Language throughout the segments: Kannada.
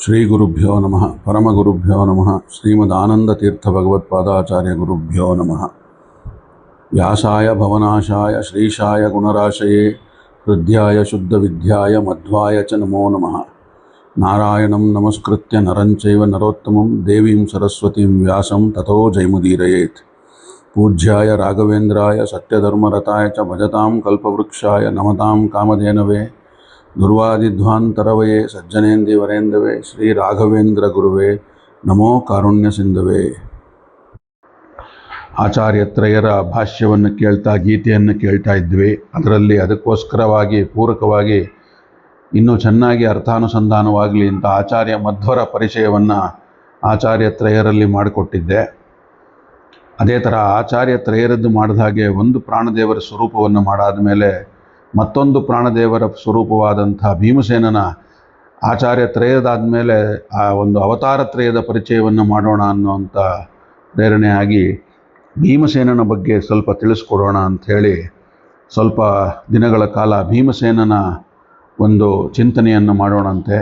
ಶ್ರೀಗುರುಭ್ಯೋ ನಮಃ ಪರಮಗುರುಭ್ಯೋ ನಮಃ ಶ್ರೀಮದಾನಂದತೀರ್ಥಭಗವತ್ಪಾದಾಚಾರ್ಯಗುರುಭ್ಯೋ ನಮಃ ವ್ಯಾಸಾಯ ಭವನಾಶಾಯ ಶ್ರೀಶಾಯ ಗುಣರಾಶಯೇ ಹೃದ್ಯಾಯ ಶುದ್ಧವಿದ್ಯಾಯ ಮಧ್ವಾಯ ಚ ನಮೋ ನಮಃ ನಾರಾಯಣಂ ನಮಸ್ಕೃತ್ಯ ನರಂಚೈವ ನರೋತ್ತಮಂ ದೇವೀಂ ಸರಸ್ವತೀಂ ವ್ಯಾಸಂ ತಥೋ ಜಯಮುದೀರಯೇತ್ ಪೂಜ್ಯಾಯ ರಾಘವೇಂದ್ರಾಯ ಸತ್ಯಧರ್ಮರತಾಯ ಚ ಭಜತಾಂ ಕಲ್ಪವೃಕ್ಷಾಯ ನಮತಾಂ ಕಾಮಧೇನವೇ ದುರ್ವಾದಿಧ್ವಾಂತರವಯೇ ಸಜ್ಜನೇಂದಿವರೇಂದವೇ ಶ್ರೀ ರಾಘವೇಂದ್ರ ಗುರುವೇ ನಮೋ ಕಾರುಣ್ಯ ಸಿಂಧವೇ. ಆಚಾರ್ಯತ್ರಯರ ಭಾಷ್ಯವನ್ನು ಕೇಳ್ತಾ ಗೀತೆಯನ್ನು ಕೇಳ್ತಾ ಇದ್ವಿ. ಅದರಲ್ಲಿ ಅದಕ್ಕೋಸ್ಕರವಾಗಿ ಪೂರಕವಾಗಿ ಇನ್ನೂ ಚೆನ್ನಾಗಿ ಅರ್ಥಾನುಸಂಧಾನವಾಗಲಿ ಅಂತ ಆಚಾರ್ಯ ಮಧ್ವರ ಪರಿಚಯವನ್ನು ಆಚಾರ್ಯತ್ರಯರಲ್ಲಿ ಮಾಡಿಕೊಟ್ಟಿದ್ದೆ. ಅದೇ ಥರ ಆಚಾರ್ಯತ್ರಯರದ್ದು ಮಾಡಿದ ಹಾಗೆ ಒಂದು ಪ್ರಾಣದೇವರ ಸ್ವರೂಪವನ್ನು ಮಾಡಾದ ಮೇಲೆ ಮತ್ತೊಂದು ಪ್ರಾಣದೇವರ ಸ್ವರೂಪವಾದಂಥ ಭೀಮಸೇನನ ಆಚಾರ್ಯತ್ರಯದಾದ ಮೇಲೆ ಆ ಒಂದು ಅವತಾರತ್ರಯದ ಪರಿಚಯವನ್ನು ಮಾಡೋಣ ಅನ್ನುವಂಥ ಪ್ರೇರಣೆಯಾಗಿ ಭೀಮಸೇನನ ಬಗ್ಗೆ ಸ್ವಲ್ಪ ತಿಳಿಸ್ಕೊಡೋಣ ಅಂಥೇಳಿ ಸ್ವಲ್ಪ ದಿನಗಳ ಕಾಲ ಭೀಮಸೇನನ ಒಂದು ಚಿಂತನೆಯನ್ನು ಮಾಡೋಣಂತೆ.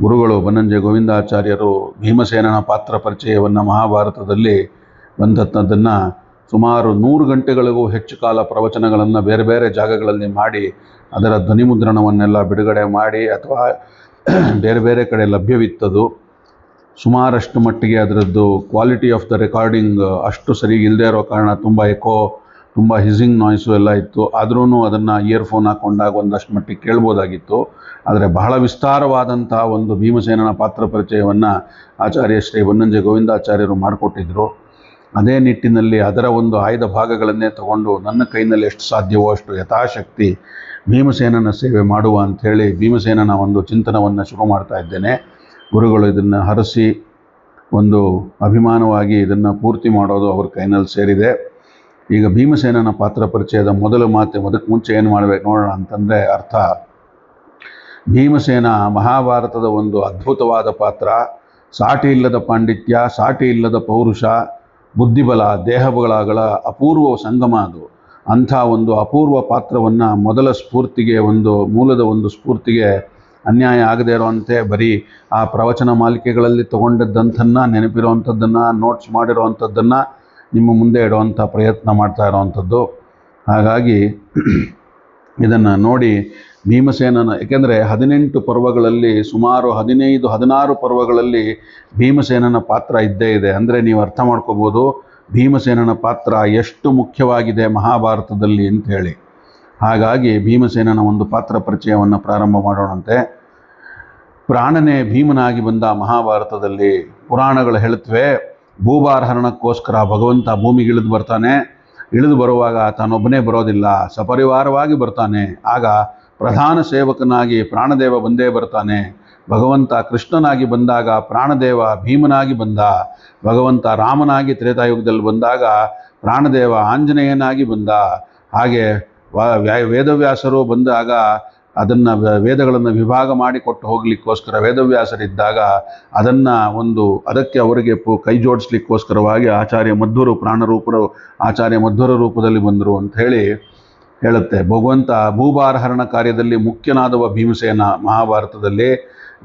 ಗುರುಗಳು ಬನ್ನಂಜೆ ಗೋವಿಂದಾಚಾರ್ಯರು ಭೀಮಸೇನನ ಪಾತ್ರ ಪರಿಚಯವನ್ನು ಮಹಾಭಾರತದಲ್ಲಿ ಬಂದದ್ದನ್ನು ಸುಮಾರು 100 ಗಂಟೆಗಳಿಗೂ ಹೆಚ್ಚು ಕಾಲ ಪ್ರವಚನಗಳನ್ನು ಬೇರೆ ಬೇರೆ ಜಾಗಗಳಲ್ಲಿ ಮಾಡಿ ಅದರ ಧ್ವನಿಮುದ್ರಣವನ್ನೆಲ್ಲ ಬಿಡುಗಡೆ ಮಾಡಿ ಅಥವಾ ಬೇರೆ ಬೇರೆ ಕಡೆ ಲಭ್ಯವಿತ್ತದು. ಸುಮಾರಷ್ಟು ಮಟ್ಟಿಗೆ ಅದರದ್ದು ಕ್ವಾಲಿಟಿ ಆಫ್ ದ ರೆಕಾರ್ಡಿಂಗ್ ಅಷ್ಟು ಸರಿ ಇಲ್ಲದೆ ಇರೋ ಕಾರಣ ತುಂಬ ಎಕೋ, ತುಂಬ ಹಿಸಿಂಗ್ ನಾಯ್ಸು ಎಲ್ಲ ಇತ್ತು. ಆದ್ರೂ ಅದನ್ನು ಇಯರ್ಫೋನ್ ಹಾಕ್ಕೊಂಡಾಗ ಒಂದಷ್ಟು ಮಟ್ಟಿಗೆ ಕೇಳ್ಬೋದಾಗಿತ್ತು. ಆದರೆ ಬಹಳ ವಿಸ್ತಾರವಾದಂಥ ಒಂದು ಭೀಮಸೇನನ ಪಾತ್ರ ಪರಿಚಯವನ್ನು ಆಚಾರ್ಯ ಶ್ರೀ ಬನ್ನಂಜೆ ಗೋವಿಂದಾಚಾರ್ಯರು ಮಾಡಿಕೊಟ್ಟಿದ್ರು. ಅದೇ ನಿಟ್ಟಿನಲ್ಲಿ ಅದರ ಒಂದು ಆಯ್ದ ಭಾಗಗಳನ್ನೇ ತಗೊಂಡು ನನ್ನ ಕೈನಲ್ಲಿ ಎಷ್ಟು ಸಾಧ್ಯವೋ ಅಷ್ಟು ಯಥಾಶಕ್ತಿ ಭೀಮಸೇನನ ಸೇವೆ ಮಾಡುವ ಅಂಥೇಳಿ ಭೀಮಸೇನನ ಒಂದು ಚಿಂತನವನ್ನು ಶುರು ಮಾಡ್ತಾ ಇದ್ದೇನೆ. ಗುರುಗಳು ಇದನ್ನು ಹರಸಿ ಒಂದು ಅಭಿಮಾನವಾಗಿ ಇದನ್ನು ಪೂರ್ತಿ ಮಾಡೋದು ಅವ್ರ ಕೈನಲ್ಲಿ ಸೇರಿದೆ. ಈಗ ಭೀಮಸೇನನ ಪಾತ್ರ ಪರಿಚಯದ ಮೊದಲು ಮಾತು ಅದಕ್ಕೆ ಮುಂಚೆ ಏನು ಮಾಡಬೇಕು ನೋಡೋಣ ಅಂತಂದರೆ ಅರ್ಥ. ಭೀಮಸೇನ ಮಹಾಭಾರತದ ಒಂದು ಅದ್ಭುತವಾದ ಪಾತ್ರ. ಸಾಟಿ ಇಲ್ಲದ ಪಾಂಡಿತ್ಯ, ಸಾಟಿ ಇಲ್ಲದ ಪೌರುಷ, ಬುದ್ಧಿಬಲ, ದೇಹಬಲಗಳ ಅಪೂರ್ವ ಸಂಗಮ ಅದು. ಅಂಥ ಒಂದು ಅಪೂರ್ವ ಪಾತ್ರವನ್ನು ಮೊದಲ ಸ್ಫೂರ್ತಿಗೆ ಒಂದು ಮೂಲದ ಒಂದು ಸ್ಫೂರ್ತಿಗೆ ಅನ್ಯಾಯ ಆಗದೇ ಇರೋವಂತೆ ಬರೀ ಆ ಪ್ರವಚನ ಮಾಲಿಕೆಗಳಲ್ಲಿ ತೊಗೊಂಡದ್ದಂಥನ್ನು ನೆನಪಿರೋವಂಥದ್ದನ್ನು ನೋಟ್ಸ್ ಮಾಡಿರೋವಂಥದ್ದನ್ನು ನಿಮ್ಮ ಮುಂದೆ ಇಡುವಂಥ ಪ್ರಯತ್ನ ಮಾಡ್ತಾ ಇರೋವಂಥದ್ದು. ಹಾಗಾಗಿ ಇದನ್ನು ನೋಡಿ ಭೀಮಸೇನನ, ಏಕೆಂದರೆ 18 ಪರ್ವಗಳಲ್ಲಿ ಸುಮಾರು 15-16 ಪರ್ವಗಳಲ್ಲಿ ಭೀಮಸೇನನ ಪಾತ್ರ ಇದ್ದೇ ಇದೆ. ಅಂದರೆ ನೀವು ಅರ್ಥ ಮಾಡ್ಕೋಬೋದು ಭೀಮಸೇನನ ಪಾತ್ರ ಎಷ್ಟು ಮುಖ್ಯವಾಗಿದೆ ಮಹಾಭಾರತದಲ್ಲಿ ಅಂಥೇಳಿ. ಹಾಗಾಗಿ ಭೀಮಸೇನನ ಒಂದು ಪಾತ್ರ ಪರಿಚಯವನ್ನು ಪ್ರಾರಂಭ ಮಾಡೋಣಂತೆ. ಪ್ರಾಣನೇ ಭೀಮನಾಗಿ ಬಂದ ಮಹಾಭಾರತದಲ್ಲಿ. ಪುರಾಣಗಳು ಹೇಳುತ್ತವೆ, ಭೂಭಾರಹರಣಕ್ಕೋಸ್ಕರ ಭಗವಂತ ಭೂಮಿಗೆ ಇಳಿದು ಬರ್ತಾನೆ. ಇಳಿದು ಬರುವಾಗ ತಾನೊಬ್ಬನೇ ಬರೋದಿಲ್ಲ, ಸಪರಿವಾರವಾಗಿ ಬರ್ತಾನೆ. ಆಗ ಪ್ರಧಾನ ಸೇವಕನಾಗಿ ಪ್ರಾಣದೇವ ಬಂದೇ ಬರ್ತಾನೆ. ಭಗವಂತ ಕೃಷ್ಣನಾಗಿ ಬಂದಾಗ ಪ್ರಾಣದೇವ ಭೀಮನಾಗಿ ಬಂದ. ಭಗವಂತ ರಾಮನಾಗಿ ತ್ರೇತಾಯುಗದಲ್ಲಿ ಬಂದಾಗ ಪ್ರಾಣದೇವ ಆಂಜನೇಯನಾಗಿ ಬಂದ. ಹಾಗೆ ವೇದವ್ಯಾಸರು ಬಂದಾಗ ಅದನ್ನು ವೇದಗಳನ್ನು ವಿಭಾಗ ಮಾಡಿಕೊಟ್ಟು ಹೋಗಲಿಕ್ಕೋಸ್ಕರ ವೇದವ್ಯಾಸರಿದ್ದಾಗ ಅದಕ್ಕೆ ಅವರಿಗೆ ಕೈ ಜೋಡಿಸ್ಲಿಕ್ಕೋಸ್ಕರವಾಗಿ ಆಚಾರ್ಯ ಮಧ್ವರು ಪ್ರಾಣರೂಪರು ಆಚಾರ್ಯ ಮಧ್ವರ ರೂಪದಲ್ಲಿ ಬಂದರು ಅಂತ ಹೇಳುತ್ತೆ. ಭಗವಂತ ಭೂಭಾರಹರಣ ಕಾರ್ಯದಲ್ಲಿ ಮುಖ್ಯನಾದವ ಭೀಮಸೇನ ಮಹಾಭಾರತದಲ್ಲಿ.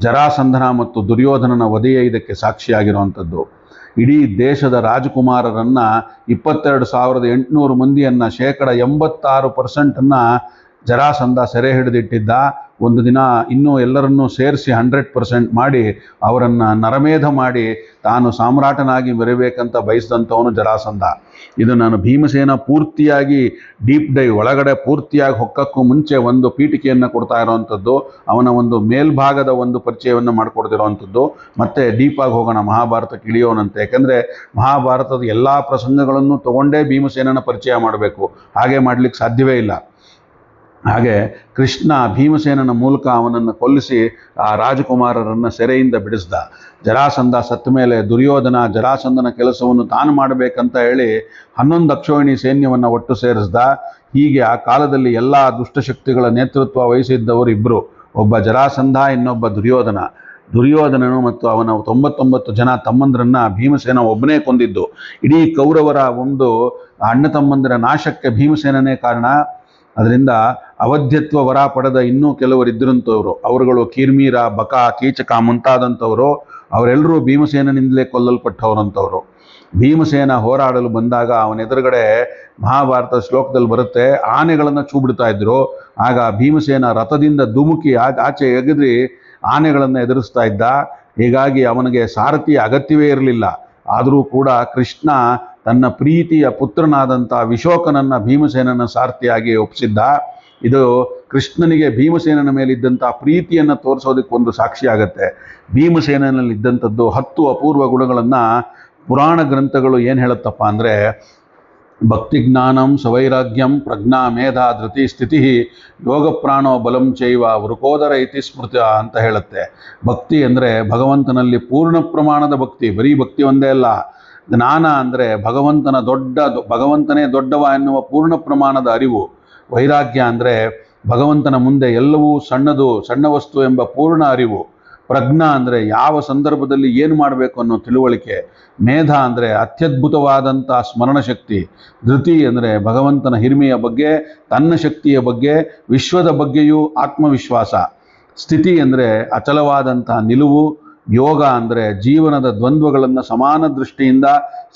ಜರಾಸಂಧನ ಮತ್ತು ದುರ್ಯೋಧನನ ವಧೆಯೇ ಇದಕ್ಕೆ ಸಾಕ್ಷಿಯಾಗಿರುವಂಥದ್ದು. ಇಡೀ ದೇಶದ ರಾಜಕುಮಾರರನ್ನು 22,800 ಮಂದಿಯನ್ನು 86% ಜರಾಸಂಧ ಸೆರೆ ಹಿಡಿದಿಟ್ಟಿದ್ದ. ಒಂದು ದಿನ ಇನ್ನೂ ಎಲ್ಲರನ್ನೂ ಸೇರಿಸಿ 100% ಮಾಡಿ ಅವರನ್ನು ನರಮೇಧ ಮಾಡಿ ತಾನು ಸಾಮ್ರಾಟನಾಗಿ ಮೆರೆಯಬೇಕಂತ ಬಯಸಿದಂಥವನು ಜರಾಸಂಧ. ಇದು ನಾನು ಭೀಮಸೇನ ಪೂರ್ತಿಯಾಗಿ ಡೀಪ್ ಡೈವ್ ಒಳಗಡೆ ಪೂರ್ತಿಯಾಗಿ ಹೊಕ್ಕಕ್ಕೂ ಮುಂಚೆ ಒಂದು ಪೀಠಿಕೆಯನ್ನು ಕೊಡ್ತಾ ಇರೋವಂಥದ್ದು, ಅವನ ಒಂದು ಮೇಲ್ಭಾಗದ ಒಂದು ಪರಿಚಯವನ್ನು ಮಾಡಿಕೊಡ್ತಿರೋವಂಥದ್ದು. ಮತ್ತೆ ಡೀಪಾಗಿ ಹೋಗೋಣ, ಮಹಾಭಾರತಕ್ಕೆ ಇಳಿಯೋಣಂತೆ. ಯಾಕೆಂದರೆ ಮಹಾಭಾರತದ ಎಲ್ಲ ಪ್ರಸಂಗಗಳನ್ನು ತಗೊಂಡೇ ಭೀಮಸೇನನ ಪರಿಚಯ ಮಾಡಬೇಕು, ಹಾಗೆ ಮಾಡಲಿಕ್ಕೆ ಸಾಧ್ಯವೇ ಇಲ್ಲ. ಹಾಗೆ ಕೃಷ್ಣ ಭೀಮಸೇನನ ಮೂಲಕ ಅವನನ್ನು ಕೊಲ್ಲಿಸಿ ಆ ರಾಜಕುಮಾರರನ್ನು ಸೆರೆಯಿಂದ ಬಿಡಿಸ್ದ. ಜರಾಸಂಧ ಸತ್ತ ಮೇಲೆ ದುರ್ಯೋಧನ ಜರಾಸಂಧನ ಕೆಲಸವನ್ನು ತಾನು ಮಾಡಬೇಕಂತ ಹೇಳಿ 11 ಅಕ್ಷೋಹಿಣಿ ಸೈನ್ಯವನ್ನು ಒಟ್ಟು ಸೇರಿಸ್ದ. ಹೀಗೆ ಆ ಕಾಲದಲ್ಲಿ ಎಲ್ಲ ದುಷ್ಟಶಕ್ತಿಗಳ ನೇತೃತ್ವ ವಹಿಸಿದ್ದವರು ಇಬ್ಬರು, ಒಬ್ಬ ಜರಾಸಂಧ, ಇನ್ನೊಬ್ಬ ದುರ್ಯೋಧನ. ದುರ್ಯೋಧನನು ಮತ್ತು ಅವನ 99 ಜನ ತಮ್ಮಂದರನ್ನು ಭೀಮಸೇನ ಒಬ್ಬನೇ ಕೊಂದಿದ್ದು. ಇಡೀ ಕೌರವರ ಒಂದು ಅಣ್ಣ ತಮ್ಮಂದಿರ ನಾಶಕ್ಕೆ ಭೀಮಸೇನನೇ ಕಾರಣ. ಅದರಿಂದ ಅವಧ್ಯತ್ವ ವರ ಪಡೆದ ಇನ್ನೂ ಕೆಲವರು ಇದ್ರಂಥವ್ರು, ಅವರುಗಳು ಕಿರ್ಮೀರ, ಬಕ, ಕೀಚಕ ಮುಂತಾದಂಥವರು, ಅವರೆಲ್ಲರೂ ಭೀಮಸೇನನಿಂದಲೇ ಕೊಲ್ಲಲ್ಪಟ್ಟವರಂಥವ್ರು. ಭೀಮಸೇನ ಹೋರಾಡಲು ಬಂದಾಗ ಅವನ ಎದುರುಗಡೆ ಮಹಾಭಾರತ ಶ್ಲೋಕದಲ್ಲಿ ಬರುತ್ತೆ, ಆನೆಗಳನ್ನು ಛೂ ಬಿಡ್ತಾ ಇದ್ರು. ಆಗ ಭೀಮಸೇನ ರಥದಿಂದ ಧುಮುಕಿ ಆಚೆ ಎಗದಿ ಆನೆಗಳನ್ನು ಎದುರಿಸ್ತಾ ಇದ್ದ. ಹೀಗಾಗಿ ಅವನಿಗೆ ಸಾರಥಿಯ ಅಗತ್ಯವೇ ಇರಲಿಲ್ಲ. ಆದರೂ ಕೂಡ ಕೃಷ್ಣ ತನ್ನ ಪ್ರೀತಿಯ ಪುತ್ರನಾದಂಥ ವಿಶೋಕನನ್ನು ಭೀಮಸೇನನ ಸಾರಥಿಯಾಗಿ ಒಪ್ಪಿಸಿದ್ದ. ಇದು ಕೃಷ್ಣನಿಗೆ ಭೀಮಸೇನನ ಮೇಲಿದ್ದಂಥ ಪ್ರೀತಿಯನ್ನು ತೋರಿಸೋದಕ್ಕೆ ಒಂದು ಸಾಕ್ಷಿ ಆಗತ್ತೆ. ಭೀಮಸೇನನಲ್ಲಿದ್ದಂಥದ್ದು 10 ಅಪೂರ್ವ ಗುಣಗಳನ್ನು ಪುರಾಣ ಗ್ರಂಥಗಳು ಏನು ಹೇಳುತ್ತಪ್ಪ ಅಂದರೆ, ಭಕ್ತಿ ಜ್ಞಾನಂ ಸವೈರಾಗ್ಯಂ ಪ್ರಜ್ಞಾ ಮೇಧ ಧೃತಿ ಸ್ಥಿತಿ ಯೋಗ ಪ್ರಾಣೋ ಬಲಂ ಚೈವ ವೃಕೋದರ ಇತಿ ಸ್ಮೃತ ಅಂತ ಹೇಳುತ್ತೆ. ಭಕ್ತಿ ಅಂದರೆ ಭಗವಂತನಲ್ಲಿ ಪೂರ್ಣ ಪ್ರಮಾಣದ ಭಕ್ತಿ, ಬರೀ ಭಕ್ತಿ ಒಂದೇ ಅಲ್ಲ. ಜ್ಞಾನ ಅಂದರೆ ಭಗವಂತನೇ ದೊಡ್ಡವ ಎನ್ನುವ ಪೂರ್ಣ ಪ್ರಮಾಣದ ಅರಿವು. ವೈರಾಗ್ಯ ಅಂದರೆ ಭಗವಂತನ ಮುಂದೆ ಎಲ್ಲವೂ ಸಣ್ಣ ವಸ್ತು ಎಂಬ ಪೂರ್ಣ ಅರಿವು. ಪ್ರಜ್ಞಾ ಅಂದರೆ ಯಾವ ಸಂದರ್ಭದಲ್ಲಿ ಏನು ಮಾಡಬೇಕು ಅನ್ನೋ ತಿಳುವಳಿಕೆ. ಮೇಧ ಅಂದರೆ ಅತ್ಯದ್ಭುತವಾದಂಥ ಸ್ಮರಣಶಕ್ತಿ. ಧೃತಿ ಅಂದರೆ ಭಗವಂತನ ಹಿರಿಮೆಯ ಬಗ್ಗೆ, ತನ್ನ ಶಕ್ತಿಯ ಬಗ್ಗೆ, ವಿಶ್ವದ ಬಗ್ಗೆಯೂ ಆತ್ಮವಿಶ್ವಾಸ. ಸ್ಥಿತಿ ಅಂದರೆ ಅಚಲವಾದಂಥ ನಿಲುವು. ಯೋಗ ಅಂದರೆ ಜೀವನದ ದ್ವಂದ್ವಗಳನ್ನು ಸಮಾನ ದೃಷ್ಟಿಯಿಂದ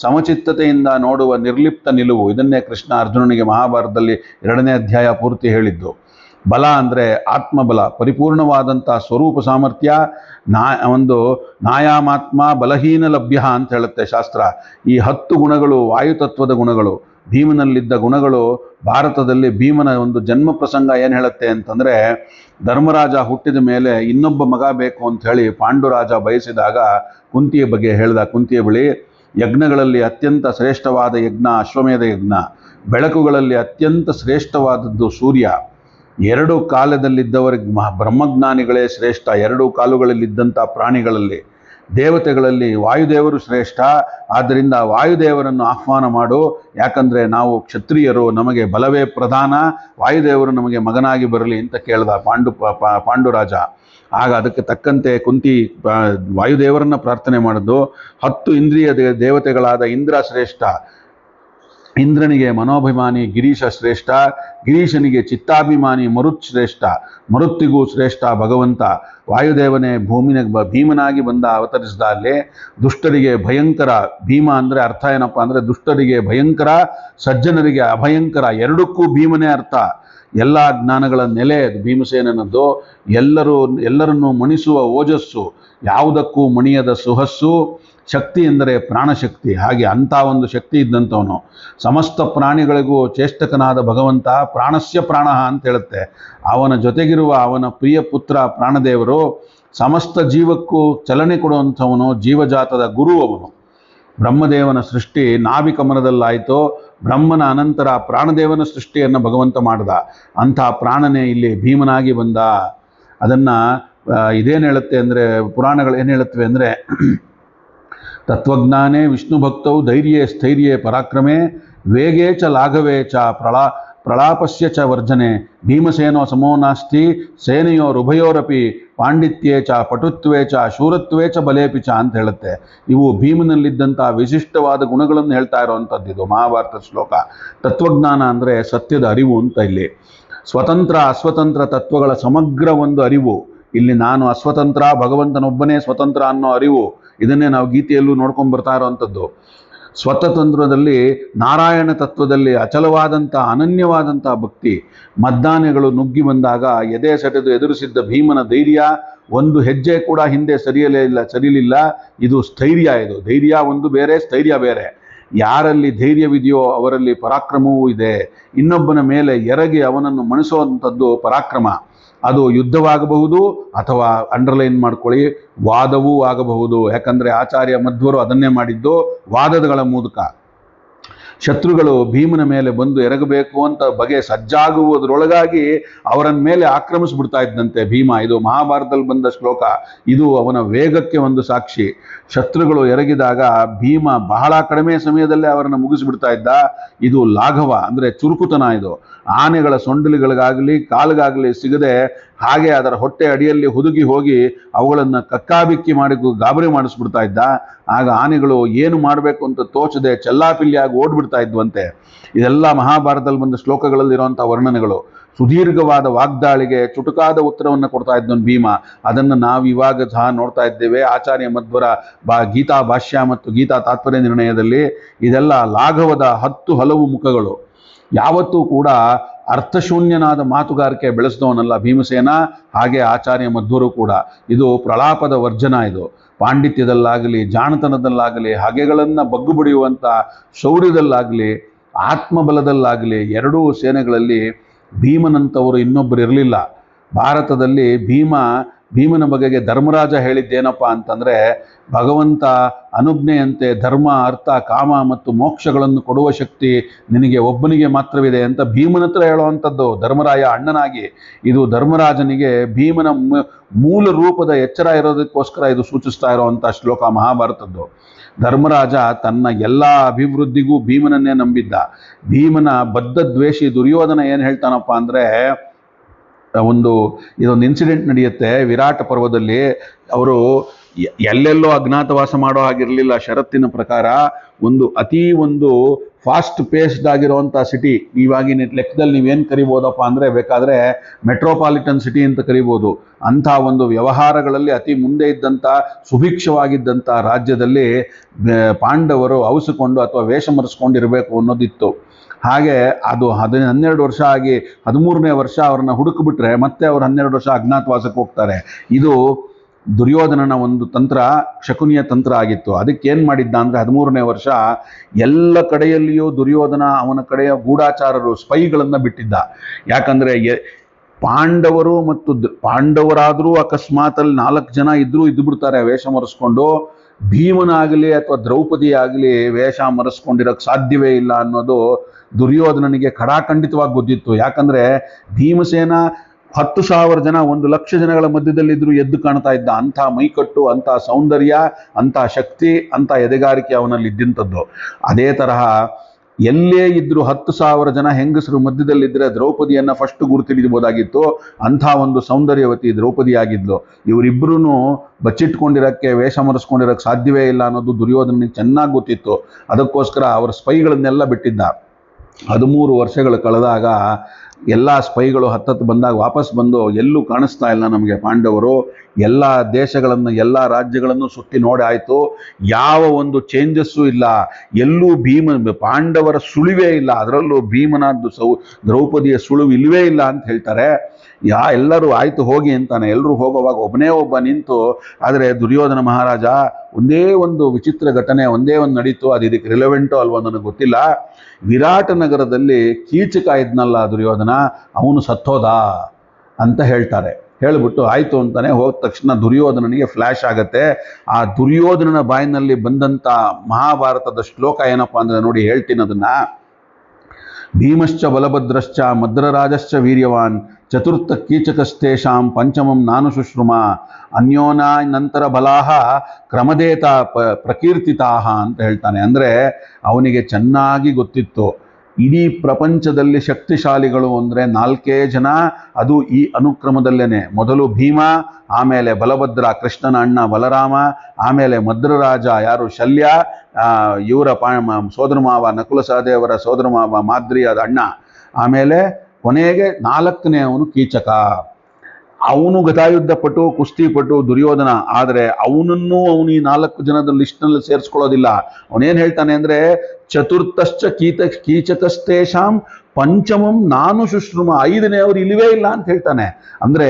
ಸಮಚಿತ್ತತೆಯಿಂದ ನೋಡುವ ನಿರ್ಲಿಪ್ತ ನಿಲುವು. ಇದನ್ನೇ ಕೃಷ್ಣ ಅರ್ಜುನನಿಗೆ ಮಹಾಭಾರತದಲ್ಲಿ 2ನೇ ಅಧ್ಯಾಯ ಪೂರ್ತಿ ಹೇಳಿದ್ದು. ಬಲ ಅಂದರೆ ಆತ್ಮಬಲ, ಪರಿಪೂರ್ಣವಾದಂಥ ಸ್ವರೂಪ ಸಾಮರ್ಥ್ಯ. ನಾಯಾಮಾತ್ಮ ಬಲಹೀನ ಲಭ್ಯ ಅಂತ ಹೇಳುತ್ತೆ ಶಾಸ್ತ್ರ. ಈ 10 ಗುಣಗಳು ವಾಯುತತ್ವದ ಗುಣಗಳು. ಭೀಮನಲ್ಲಿದ್ದ ಗುಣಗಳು. ಭಾರತದಲ್ಲಿ ಭೀಮನ ಒಂದು ಜನ್ಮ ಪ್ರಸಂಗ ಏನು ಹೇಳುತ್ತೆ ಅಂತಂದರೆ, ಧರ್ಮರಾಜ ಹುಟ್ಟಿದ ಮೇಲೆ ಇನ್ನೊಬ್ಬ ಮಗ ಬೇಕು ಅಂತ ಹೇಳಿ ಪಾಂಡುರಾಜ ಬಯಸಿದಾಗ ಕುಂತಿಯ ಬಗ್ಗೆ ಹೇಳಿದ. ಕುಂತಿಯ ಬಳಿ ಯಜ್ಞಗಳಲ್ಲಿ ಅತ್ಯಂತ ಶ್ರೇಷ್ಠವಾದ ಯಜ್ಞ ಅಶ್ವಮೇಧ ಯಜ್ಞ. ಬೆಳಕುಗಳಲ್ಲಿ ಅತ್ಯಂತ ಶ್ರೇಷ್ಠವಾದದ್ದು ಸೂರ್ಯ. 2 ಕಾಲದಲ್ಲಿದ್ದವರಿಗೆ ಬ್ರಹ್ಮಜ್ಞಾನಿಗಳೇ ಶ್ರೇಷ್ಠ. 2 ಕಾಲುಗಳಲ್ಲಿದ್ದಂಥ ಪ್ರಾಣಿಗಳಲ್ಲಿ. ದೇವತೆಗಳಲ್ಲಿ ವಾಯುದೇವರು ಶ್ರೇಷ್ಠ. ಆದ್ದರಿಂದ ವಾಯುದೇವರನ್ನು ಆಹ್ವಾನ ಮಾಡು, ಯಾಕಂದರೆ ನಾವು ಕ್ಷತ್ರಿಯರು, ನಮಗೆ ಬಲವೇ ಪ್ರಧಾನ, ವಾಯುದೇವರು ನಮಗೆ ಮಗನಾಗಿ ಬರಲಿ ಅಂತ ಕೇಳ್ದ ಪಾಂಡುರಾಜ. ಆಗ ಅದಕ್ಕೆ ತಕ್ಕಂತೆ ಕುಂತಿ ವಾಯುದೇವರನ್ನು ಪ್ರಾರ್ಥನೆ ಮಾಡಿದ್ದು. 10 ಇಂದ್ರಿಯ ದೇವತೆಗಳಾದ ಇಂದ್ರ ಶ್ರೇಷ್ಠ. ಇಂದ್ರನಿಗೆ ಮನೋಭಿಮಾನಿ ಗಿರೀಶ ಶ್ರೇಷ್ಠ. ಗಿರೀಶನಿಗೆ ಚಿತ್ತಾಭಿಮಾನಿ ಮರುತ್ ಶ್ರೇಷ್ಠ. ಮರುತ್ತಿಗೂ ಶ್ರೇಷ್ಠ ಭಗವಂತ. ವಾಯುದೇವನೇ ಭೀಮನಾಗಿ ಬಂದ ಅವತರಿಸಿದ. ಅಲ್ಲಿ ದುಷ್ಟರಿಗೆ ಭಯಂಕರ. ಭೀಮ ಅಂದರೆ ಅರ್ಥ ಏನಪ್ಪ ಅಂದರೆ, ದುಷ್ಟರಿಗೆ ಭಯಂಕರ, ಸಜ್ಜನರಿಗೆ ಅಭಯಂಕರ. 2ಕ್ಕೂ ಭೀಮನೇ ಅರ್ಥ. ಎಲ್ಲ ಜ್ಞಾನಗಳ ನೆಲೆ ಭೀಮಸೇನನದ್ದು. ಎಲ್ಲರನ್ನೂ ಮಣಿಸುವ ಓಜಸ್ಸು, ಯಾವುದಕ್ಕೂ ಮಣಿಯದ ಸುಹಸ್ಸು. ಶಕ್ತಿ ಎಂದರೆ ಪ್ರಾಣಶಕ್ತಿ. ಹಾಗೆ ಅಂಥ ಒಂದು ಶಕ್ತಿ ಇದ್ದಂಥವನು. ಸಮಸ್ತ ಪ್ರಾಣಿಗಳಿಗೂ ಚೇಷ್ಟಕನಾದ ಭಗವಂತ ಪ್ರಾಣಸ್ಯ ಪ್ರಾಣ ಅಂತ ಹೇಳುತ್ತೆ. ಅವನ ಜೊತೆಗಿರುವ ಅವನ ಪ್ರಿಯ ಪುತ್ರ ಪ್ರಾಣದೇವರು. ಸಮಸ್ತ ಜೀವಕ್ಕೂ ಚಲನೆ ಕೊಡುವಂಥವನು, ಜೀವಜಾತದ ಗುರು ಅವನು. ಬ್ರಹ್ಮದೇವನ ಸೃಷ್ಟಿ ನಾಭಿಕಮನದಲ್ಲಾಯಿತು. ಬ್ರಹ್ಮನ ಅನಂತರ ಪ್ರಾಣದೇವನ ಸೃಷ್ಟಿಯನ್ನು ಭಗವಂತ ಮಾಡ್ದ. ಅಂಥ ಪ್ರಾಣನೇ ಇಲ್ಲಿ ಭೀಮನಾಗಿ ಬಂದ. ಅದನ್ನು ಇದೇನು ಹೇಳುತ್ತೆ ಅಂದರೆ, ಪುರಾಣಗಳು ಏನು ಹೇಳುತ್ತವೆ ಅಂದರೆ, ತತ್ವಜ್ಞಾನೇ ವಿಷ್ಣು ಭಕ್ತೌ ಧೈರ್ಯೇ ಸ್ಥೈರ್ಯೇ ಪರಾಕ್ರಮೇ ವೇಗೇ ಚ ಲಾಘವೇ ಚ ಪ್ರಲಾಪಸ್ಯ ಚ ವರ್ಜನೆ ಭೀಮಸೇನೋ ಸಮೋ ನಾಸ್ತಿ ಸೇನೆಯೋರುಭಯೋರಪಿ ಪಾಂಡಿತ್ಯೇ ಚ ಪಟುತ್ವೇ ಚ ಶೂರತ್ವೇ ಚ ಬಲೇಪಿ ಚ ಅಂತ ಹೇಳುತ್ತೆ. ಇವು ಭೀಮನಲ್ಲಿದ್ದಂಥ ವಿಶಿಷ್ಟವಾದ ಗುಣಗಳನ್ನು ಹೇಳ್ತಾ ಇರೋವಂಥದ್ದು ಇದು ಮಹಾಭಾರತ ಶ್ಲೋಕ. ತತ್ವಜ್ಞಾನ ಅಂದರೆ ಸತ್ಯದ ಅರಿವು ಅಂತ. ಇಲ್ಲಿ ಸ್ವತಂತ್ರ ಅಸ್ವತಂತ್ರ ತತ್ವಗಳ ಸಮಗ್ರ ಒಂದು ಅರಿವು. ಇಲ್ಲಿ ನಾನು ಅಸ್ವತಂತ್ರ, ಭಗವಂತನೊಬ್ಬನೇ ಸ್ವತಂತ್ರ ಅನ್ನೋ ಅರಿವು. ಇದನ್ನೇ ನಾವು ಗೀತೆಯಲ್ಲೂ ನೋಡ್ಕೊಂಡು ಬರ್ತಾ ಇರೋವಂಥದ್ದು. ಸ್ವತಂತ್ರದಲ್ಲಿ ನಾರಾಯಣ ತತ್ವದಲ್ಲಿ ಅಚಲವಾದಂಥ ಅನನ್ಯವಾದಂಥ ಭಕ್ತಿ. ಮದ್ದಾನೆಗಳು ನುಗ್ಗಿ ಬಂದಾಗ ಎದೆ ಸೆಟೆದು ಎದುರಿಸಿದ್ದ ಭೀಮನ ಧೈರ್ಯ ಒಂದು ಹೆಜ್ಜೆ ಕೂಡ ಹಿಂದೆ ಸರಿಯಲಿಲ್ಲ. ಇದು ಸ್ಥೈರ್ಯ. ಇದು ಧೈರ್ಯ ಒಂದು ಬೇರೆ, ಸ್ಥೈರ್ಯ ಬೇರೆ. ಯಾರಲ್ಲಿ ಧೈರ್ಯವಿದೆಯೋ ಅವರಲ್ಲಿ ಪರಾಕ್ರಮವೂ ಇದೆ. ಇನ್ನೊಬ್ಬನ ಮೇಲೆ ಎರಗಿ ಅವನನ್ನು ಮಣಿಸುವಂಥದ್ದು ಪರಾಕ್ರಮ. ಅದು ಯುದ್ಧವಾಗಬಹುದು ಅಥವಾ ಅಂಡರ್ಲೈನ್ ಮಾಡ್ಕೊಳ್ಳಿ, ವಾದವೂ ಆಗಬಹುದು. ಯಾಕಂದರೆ ಆಚಾರ್ಯ ಮಧ್ವರು ಅದನ್ನೇ ಮಾಡಿದ್ದು, ವಾದಗಳ ಮೂಲಕ. ಶತ್ರುಗಳು ಭೀಮನ ಮೇಲೆ ಬಂದು ಎರಗಬೇಕು ಅಂತ ಬಗೆ ಸಜ್ಜಾಗುವುದರೊಳಗಾಗಿ ಅವರನ್ನ ಮೇಲೆ ಆಕ್ರಮಿಸ್ಬಿಡ್ತಾ ಇದ್ದಂತೆ ಭೀಮ. ಇದು ಮಹಾಭಾರತದಲ್ಲಿ ಬಂದ ಶ್ಲೋಕ. ಇದು ಅವನ ವೇಗಕ್ಕೆ ಒಂದು ಸಾಕ್ಷಿ. ಶತ್ರುಗಳು ಎರಗಿದಾಗ ಭೀಮ ಬಹಳ ಕಡಿಮೆ ಸಮಯದಲ್ಲೇ ಅವರನ್ನು ಮುಗಿಸ್ಬಿಡ್ತಾ ಇದ್ದ. ಇದು ಲಾಘವ ಅಂದರೆ ಚುರುಕುತನ. ಇದು ಆನೆಗಳ ಸೊಂಡಿಲುಗಳಿಗಾಗಲಿ ಕಾಲಿಗಾಗಲಿ ಸಿಗದೆ ಹಾಗೆ ಅದರ ಹೊಟ್ಟೆ ಅಡಿಯಲ್ಲಿ ಹುದುಗಿ ಹೋಗಿ ಅವುಗಳನ್ನು ಕಕ್ಕಾಬಿಕ್ಕಿ ಮಾಡಿ ಗಾಬರಿ ಮಾಡಿಸ್ಬಿಡ್ತಾ ಇದ್ದ. ಆಗ ಆನೆಗಳು ಏನು ಮಾಡಬೇಕು ಅಂತ ತೋಚದೆ ಚೆಲ್ಲಾಪಿಲ್ಲಿಯಾಗಿ ಓಡ್ಬಿಡ್ತಾ ಬಿಡ್ತಾ ಇದ್ವಂತೆ. ಇದೆಲ್ಲ ಮಹಾಭಾರತದಲ್ಲಿ ಬಂದ ಶ್ಲೋಕಗಳಲ್ಲಿರುವಂಥ ವರ್ಣನೆಗಳು. ಸುದೀರ್ಘವಾದ ವಾಗ್ದಾಳಿಗೆ ಚುಟುಕಾದ ಉತ್ತರವನ್ನು ಕೊಡ್ತಾ ಇದ್ದವನು ಭೀಮ. ಅದನ್ನು ನಾವು ಇವಾಗ ಸಹ ನೋಡ್ತಾ ಇದ್ದೇವೆ. ಆಚಾರ್ಯ ಮಧ್ವರ ಗೀತಾ ಭಾಷ್ಯ ಮತ್ತು ಗೀತಾ ತಾತ್ಪರ್ಯ ನಿರ್ಣಯದಲ್ಲಿ ಇದೆಲ್ಲ ಲಾಘವದ 10 ಹಲವು ಮುಖಗಳು. ಯಾವತ್ತೂ ಕೂಡ ಅರ್ಥಶೂನ್ಯನಾದ ಮಾತುಗಾರಿಕೆ ಬೆಳೆಸಿದವನಲ್ಲ ಭೀಮಸೇನ, ಹಾಗೆ ಆಚಾರ್ಯ ಮಧ್ವರು ಕೂಡ. ಇದು ಪ್ರಲಾಪದ ವರ್ಜನ. ಇದು ಪಾಂಡಿತ್ಯದಲ್ಲಾಗಲಿ, ಜಾಣತನದಲ್ಲಾಗಲಿ, ಹಗೆಗಳನ್ನು ಬಗ್ಗು ಬಡಿಯುವಂಥ ಶೌರ್ಯದಲ್ಲಾಗಲಿ, ಆತ್ಮಬಲದಲ್ಲಾಗಲಿ ಎರಡೂ ಸೇನೆಗಳಲ್ಲಿ ಭೀಮನಂಥವರು ಇನ್ನೊಬ್ಬರು ಇರಲಿಲ್ಲ. ಭಾರತದಲ್ಲಿ ಭೀಮನ ಬಗೆಗೆ ಧರ್ಮರಾಜ ಹೇಳಿದ್ದೇನಪ್ಪ ಅಂತಂದರೆ, ಭಗವಂತ ಅನುಜ್ಞೆಯಂತೆ ಧರ್ಮ, ಅರ್ಥ, ಕಾಮ ಮತ್ತು ಮೋಕ್ಷಗಳನ್ನು ಕೊಡುವ ಶಕ್ತಿ ನಿನಗೆ ಒಬ್ಬನಿಗೆ ಮಾತ್ರವಿದೆ ಅಂತ ಭೀಮನ ಹತ್ರ ಹೇಳುವಂಥದ್ದು ಧರ್ಮರಾಯ ಅಣ್ಣನಾಗಿ. ಇದು ಧರ್ಮರಾಜನಿಗೆ ಭೀಮನ ಮೂಲ ರೂಪದ ಎಚ್ಚರ ಇರೋದಕ್ಕೋಸ್ಕರ ಇದು ಸೂಚಿಸ್ತಾ ಇರುವಂಥ ಶ್ಲೋಕ ಮಹಾಭಾರತದ್ದು. ಧರ್ಮರಾಜ ತನ್ನ ಎಲ್ಲ ಅಭಿವೃದ್ಧಿಗೂ ಭೀಮನನ್ನೇ ನಂಬಿದ್ದ. ಭೀಮನ ಬದ್ಧ ದ್ವೇಷಿ ದುರ್ಯೋಧನ ಏನು ಹೇಳ್ತಾನಪ್ಪ ಅಂದರೆ, ಇದೊಂದು ಇನ್ಸಿಡೆಂಟ್ ನಡೆಯುತ್ತೆ ವಿರಾಟ ಪರ್ವದಲ್ಲಿ. ಅವರು ಎಲ್ಲೆಲ್ಲೋ ಅಜ್ಞಾತವಾಸ ಮಾಡೋ ಹಾಗಿರಲಿಲ್ಲ. ಷರತ್ತಿನ ಪ್ರಕಾರ ಒಂದು ಫಾಸ್ಟ್ ಪೇಸ್ಡ್ ಆಗಿರುವಂಥ ಸಿಟಿ, ಇವಾಗಿನ ಲೆಕ್ಕದಲ್ಲಿ ನೀವೇನು ಕರಿಬೋದಪ್ಪ ಅಂದರೆ ಬೇಕಾದರೆ ಮೆಟ್ರೋಪಾಲಿಟನ್ ಸಿಟಿ ಅಂತ ಕರಿಬೋದು. ಅಂಥ ಒಂದು ವ್ಯವಹಾರಗಳಲ್ಲಿ ಅತಿ ಮುಂದೆ ಇದ್ದಂಥ ಸುಭಿಕ್ಷವಾಗಿದ್ದಂಥ ರಾಜ್ಯದಲ್ಲಿ ಪಾಂಡವರು ಅವಸಿಕೊಂಡು ಅಥವಾ ವೇಷ ಮರೆಸ್ಕೊಂಡಿರಬೇಕು ಅನ್ನೋದಿತ್ತು. ಹಾಗೆ ಅದು 12 ವರ್ಷ ಆಗಿ 13ನೇ ವರ್ಷ ಅವ್ರನ್ನ ಹುಡುಕಿಬಿಟ್ರೆ ಮತ್ತೆ ಅವ್ರು 12 ವರ್ಷ ಅಜ್ಞಾತವಾಸಕ್ಕೆ ಹೋಗ್ತಾರೆ. ಇದು ದುರ್ಯೋಧನನ ಒಂದು ತಂತ್ರ, ಶಕುನಿಯ ತಂತ್ರ ಆಗಿತ್ತು. ಅದಕ್ಕೇನು ಮಾಡಿದ್ದ ಅಂದರೆ 13ನೇ ವರ್ಷ ಎಲ್ಲ ಕಡೆಯಲ್ಲಿಯೂ ದುರ್ಯೋಧನ ಅವನ ಕಡೆಯ ಗೂಢಾಚಾರರು ಸ್ಪೈಗಳನ್ನು ಬಿಟ್ಟಿದ್ದ. ಯಾಕಂದರೆ ಪಾಂಡವರು ಮತ್ತು ಪಾಂಡವರಾದರೂ ಅಕಸ್ಮಾತಲ್ಲಿ 4 ಜನ ಇದ್ದು ಬಿಡ್ತಾರೆ ವೇಷ ಮರೆಸ್ಕೊಂಡು. ಭೀಮನಾಗಲಿ ಅಥವಾ ದ್ರೌಪದಿ ಆಗಲಿ ವೇಷ ಮರೆಸ್ಕೊಂಡಿರೋಕ್ಕೆ ಸಾಧ್ಯವೇ ಇಲ್ಲ ಅನ್ನೋದು ದುರ್ಯೋಧನನಿಗೆ ಖಡಾಖಂಡಿತವಾಗಿ ಗೊತ್ತಿತ್ತು. ಯಾಕಂದರೆ ಭೀಮಸೇನ 10,000 ಜನ 1,00,000 ಜನಗಳ ಮಧ್ಯದಲ್ಲಿದ್ದರೂ ಎದ್ದು ಕಾಣ್ತಾ ಇದ್ದ. ಅಂಥ ಮೈಕಟ್ಟು, ಅಂಥ ಸೌಂದರ್ಯ, ಅಂಥ ಶಕ್ತಿ, ಅಂಥ ಎದೆಗಾರಿಕೆ ಅವನಲ್ಲಿ ಇದ್ದಂಥದ್ದು. ಅದೇ ತರಹ ಎಲ್ಲೇ ಇದ್ದರೂ 10,000 ಜನ ಹೆಂಗಸರು ಮಧ್ಯದಲ್ಲಿದ್ದರೆ ದ್ರೌಪದಿಯನ್ನು ಫಸ್ಟ್ ಗುರುತಿಡಿಬೋದಾಗಿತ್ತು. ಅಂಥ ಒಂದು ಸೌಂದರ್ಯವತಿ ದ್ರೌಪದಿ ಆಗಿದ್ಲು. ಇವರಿಬ್ಬರೂ ಬಚ್ಚಿಟ್ಕೊಂಡಿರೋಕ್ಕೆ, ವೇಷ ಮರೆಸ್ಕೊಂಡಿರೋಕ್ಕೆ ಸಾಧ್ಯವೇ ಇಲ್ಲ ಅನ್ನೋದು ದುರ್ಯೋಧನಿಗೆ ಚೆನ್ನಾಗಿ ಗೊತ್ತಿತ್ತು. ಅದಕ್ಕೋಸ್ಕರ ಅವರ ಸ್ಪೈಗಳನ್ನೆಲ್ಲ ಬಿಟ್ಟಿದ್ದ. 13 ವರ್ಷಗಳು ಕಳೆದಾಗ ಎಲ್ಲ ಸ್ಪೈಗಳು ಹತ್ತತ್ತು ಬಂದಾಗ ವಾಪಸ್ ಬಂದು ಎಲ್ಲೂ ಕಾಣಿಸ್ತಾ ಇಲ್ಲ ನಮಗೆ ಪಾಂಡವರು. ಎಲ್ಲ ದೇಶಗಳನ್ನು, ಎಲ್ಲ ರಾಜ್ಯಗಳನ್ನು ಸುತ್ತಿ ನೋಡಿ ಆಯಿತು. ಯಾವ ಒಂದು ಚೇಂಜಸ್ಸು ಇಲ್ಲ. ಎಲ್ಲೂ ಪಾಂಡವರ ಸುಳಿವೇ ಇಲ್ಲ. ಅದರಲ್ಲೂ ಭೀಮನಾದ್ದು ದ್ರೌಪದಿಯ ಸುಳಿವು ಇಲ್ಲವೇ ಇಲ್ಲ ಅಂತ ಹೇಳ್ತಾರೆ. ಎಲ್ಲರೂ ಆಯಿತು ಹೋಗಿ ಅಂತಾನೆ. ಎಲ್ಲರೂ ಹೋಗುವಾಗ ಒಬ್ಬನೇ ಒಬ್ಬ ನಿಂತು, ಆದರೆ ದುರ್ಯೋಧನ ಮಹಾರಾಜ ಒಂದೇ ಒಂದು ವಿಚಿತ್ರ ಘಟನೆ ಒಂದೇ ಒಂದು ನಡೀತು. ಅದು ಇದಕ್ಕೆ ರಿಲೆವೆಂಟೋ ಅಲ್ವೋ ನನಗೆ ಗೊತ್ತಿಲ್ಲ. ವಿರಾಟ ನಗರದಲ್ಲಿ ಕೀಚಕ ಇದ್ನಲ್ಲ ದುರ್ಯೋಧನ, ಅವನು ಸತ್ತೋದ ಅಂತ ಹೇಳ್ತಾರೆ. ಹೇಳಿಬಿಟ್ಟು ಆಯಿತು ಅಂತಾನೆ ಹೋದ ತಕ್ಷಣ ದುರ್ಯೋಧನನಿಗೆ ಫ್ಲ್ಯಾಶ್ ಆಗತ್ತೆ. ಆ ದುರ್ಯೋಧನನ ಬಾಯಿನಲ್ಲಿ ಬಂದಂಥ ಮಹಾಭಾರತದ ಶ್ಲೋಕ ಏನಪ್ಪ ಅಂದರೆ ನೋಡಿ ಹೇಳ್ತೀನಿ ಅದನ್ನ. ಭೀಮಶ್ಚ ಬಲಭದ್ರಶ್ಚ ಮದ್ರರಾಜಶ್ಚ ವೀರ್ಯವಾನ್ ಚತುರ್ಥ ಕೀಚಕಸ್ತೇಷಾಂ ಪಂಚಮಂ ನಾನು ಶುಶ್ರುಮ ಅನ್ಯೋನ ನಂತರ ಬಲಾಹ ಕ್ರಮದೇತ ಪ್ರಕೀರ್ತಿತಾಹ ಅಂತ ಹೇಳ್ತಾನೆ. ಅಂದರೆ ಅವನಿಗೆ ಚೆನ್ನಾಗಿ ಗೊತ್ತಿತ್ತು ಇಡೀ ಪ್ರಪಂಚದಲ್ಲಿ ಶಕ್ತಿಶಾಲಿಗಳು ಅಂದರೆ 4 ಜನ. ಅದು ಈ ಅನುಕ್ರಮದಲ್ಲೇನೆ. ಮೊದಲು ಭೀಮ, ಆಮೇಲೆ ಬಲಭದ್ರ ಕೃಷ್ಣನ ಅಣ್ಣ ಬಲರಾಮ, ಆಮೇಲೆ ಮದ್ರರಾಜ ಯಾರು ಶಲ್ಯ, ಇವರ ಸೋದರ ಮಾವ ನಕುಲ ಸಹದೇವರ ಸೋದರ ಮಾವ ಮಾದ್ರಿಯಾದ ಅಣ್ಣ, ಆಮೇಲೆ ಕೊನೆಗೆ 4ನೇ ಅವನು ಕೀಚಕ. ಅವನು ಗದಾಯುದ್ಧ ಪಟು, ಕುಸ್ತಿ ಪಟು ದುರ್ಯೋಧನ. ಆದರೆ ಅವನು ಈ 4 ಜನದ ಲಿಸ್ಟ್ನಲ್ಲಿ ಸೇರಿಸ್ಕೊಳ್ಳೋದಿಲ್ಲ. ಅವನೇನು ಹೇಳ್ತಾನೆ ಅಂದರೆ ಚತುರ್ಥಶ್ಚ ಕೀಚಕಸ್ತೇಷಾಂ ಪಂಚಮಂ ನಾನು ಶುಶ್ರುಮ, 5ನೇ ಅವರು ಇಲ್ಲವೇ ಇಲ್ಲ ಅಂತ ಹೇಳ್ತಾನೆ. ಅಂದರೆ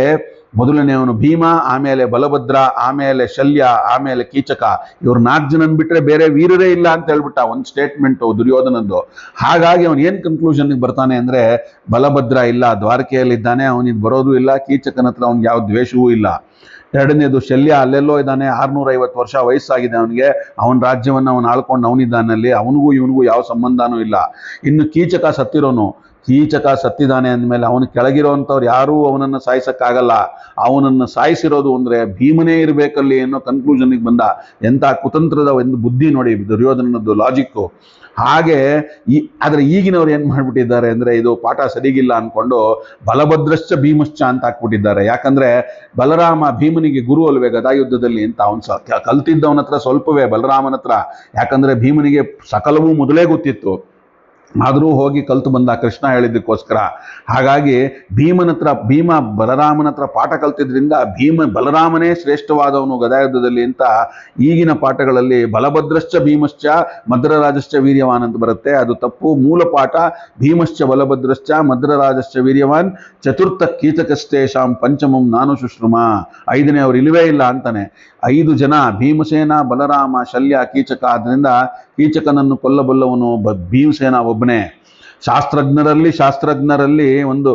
ಮೊದಲನೇವನು ಭೀಮ, ಆಮೇಲೆ ಬಲಭದ್ರ, ಆಮೇಲೆ ಶಲ್ಯ, ಆಮೇಲೆ ಕೀಚಕ. ಇವ್ರು 4 ಜನನ್ ಬಿಟ್ಟರೆ ಬೇರೆ ವೀರರೇ ಇಲ್ಲ ಅಂತ ಹೇಳ್ಬಿಟ್ಟ. ಒಂದು ಸ್ಟೇಟ್ಮೆಂಟು ದುರ್ಯೋಧನದ್ದು. ಹಾಗಾಗಿ ಅವನು ಏನು ಕನ್ಕ್ಲೂಷನ್ಗೆ ಬರ್ತಾನೆ ಅಂದರೆ ಬಲಭದ್ರ ಇಲ್ಲ, ದ್ವಾರಕೆಯಲ್ಲಿದ್ದಾನೆ, ಅವನಿಗೆ ಬರೋದು ಇಲ್ಲ. ಕೀಚಕನ ಹತ್ರ ಅವ್ನಿಗೆ ಯಾವ ದ್ವೇಷವೂ ಇಲ್ಲ. 2ನೇದು ಶಲ್ಯ, ಅಲ್ಲೆಲ್ಲೋ ಇದ್ದಾನೆ, 650 ವರ್ಷ ವಯಸ್ಸಾಗಿದೆ ಅವನಿಗೆ. ಅವನ ರಾಜ್ಯವನ್ನು ಅವನು ಆಳ್ಕೊಂಡು ಅವನಿದ್ದಾನಲ್ಲಿ, ಅವನಿಗೂ ಇವನಿಗೂ ಯಾವ ಸಂಬಂಧನೂ ಇಲ್ಲ. ಇನ್ನು ಕೀಚಕ ಸತ್ತಿರೋನು. ಕೀಚಕ ಸತ್ತಿದ್ದಾನೆ ಅಂದಮೇಲೆ ಅವನು ಕೆಳಗಿರೋವಂಥವ್ರು ಯಾರೂ ಅವನನ್ನು ಸಾಯಿಸೋಕ್ಕಾಗಲ್ಲ. ಅವನನ್ನು ಸಾಯಿಸಿರೋದು ಅಂದರೆ ಭೀಮನೇ ಇರಬೇಕಲ್ಲಿ ಅನ್ನೋ ಕನ್ಕ್ಲೂಷನ್ಗೆ ಬಂದ. ಎಂಥ ಕುತಂತ್ರದ ಒಂದು ಬುದ್ಧಿ ನೋಡಿ ದುರ್ಯೋಧನದ್ದು ಲಾಜಿಕ್ಕು. ಹಾಗೆ ಆದರೆ ಈಗಿನವ್ರು ಏನು ಮಾಡಿಬಿಟ್ಟಿದ್ದಾರೆ ಅಂದರೆ ಇದು ಪಾಠ ಸರಿಗಿಲ್ಲ ಅಂದ್ಕೊಂಡು ಬಲಭದ್ರಶ್ಚ ಭೀಮಶ್ಚ ಅಂತ ಹಾಕ್ಬಿಟ್ಟಿದ್ದಾರೆ. ಯಾಕಂದರೆ ಬಲರಾಮ ಭೀಮನಿಗೆ ಗುರು ಅಲ್ವೇ ಗದಾಯುದ್ಧದಲ್ಲಿ ಅಂತ. ಅವನು ಕಲ್ತಿದ್ದವನ ಹತ್ರ ಸ್ವಲ್ಪವೇ ಬಲರಾಮನ ಹತ್ರ. ಯಾಕಂದರೆ ಭೀಮನಿಗೆ ಸಕಲವೂ ಮೊದಲೇ ಗೊತ್ತಿತ್ತು. ಆದರೂ ಹೋಗಿ ಕಲ್ತು ಬಂದ ಕೃಷ್ಣ ಹೇಳಿದ್ದಕ್ಕೋಸ್ಕರ. ಹಾಗಾಗಿ ಭೀಮ ಬಲರಾಮನ ಹತ್ರ ಪಾಠ ಕಲ್ತಿದ್ರಿಂದ ಬಲರಾಮನೇ ಶ್ರೇಷ್ಠವಾದವನು ಗದಾಯುದ್ಧದಲ್ಲಿ ಅಂತ ಈಗಿನ ಪಾಠಗಳಲ್ಲಿ ಬಲಭದ್ರಶ್ಚ ಭೀಮಶ್ಚ ಮದ್ರರಾಜಶ್ಚ ವೀರ್ಯವಾನ್ ಅಂತ ಬರುತ್ತೆ. ಅದು ತಪ್ಪು. ಮೂಲ ಪಾಠ ಭೀಮಶ್ಚ ಬಲಭದ್ರಶ್ಚ ಮದ್ರರಾಜಶ್ಚ ವೀರ್ಯವಾನ್ ಚತುರ್ಥ ಕೀಚಕಸ್ತೇಷಾಂ ಪಂಚಮಂ ನಾನು ಶುಶ್ರುಮ. 5ನೇ ಅವ್ರು ಇಲ್ಲವೇ ಇಲ್ಲ ಅಂತಾನೆ. 5 ಜನ ಭೀಮಸೇನ, ಬಲರಾಮ, ಶಲ್ಯ, ಕೀಚಕ. ಆದ್ರಿಂದ ಕೀಚಕನನ್ನು ಕೊಲ್ಲಬಲ್ಲವನು ಭೀಮಸೇನ ಒಬ್ಬನೇ. ಶಾಸ್ತ್ರಜ್ಞರಲ್ಲಿ ಒಂದು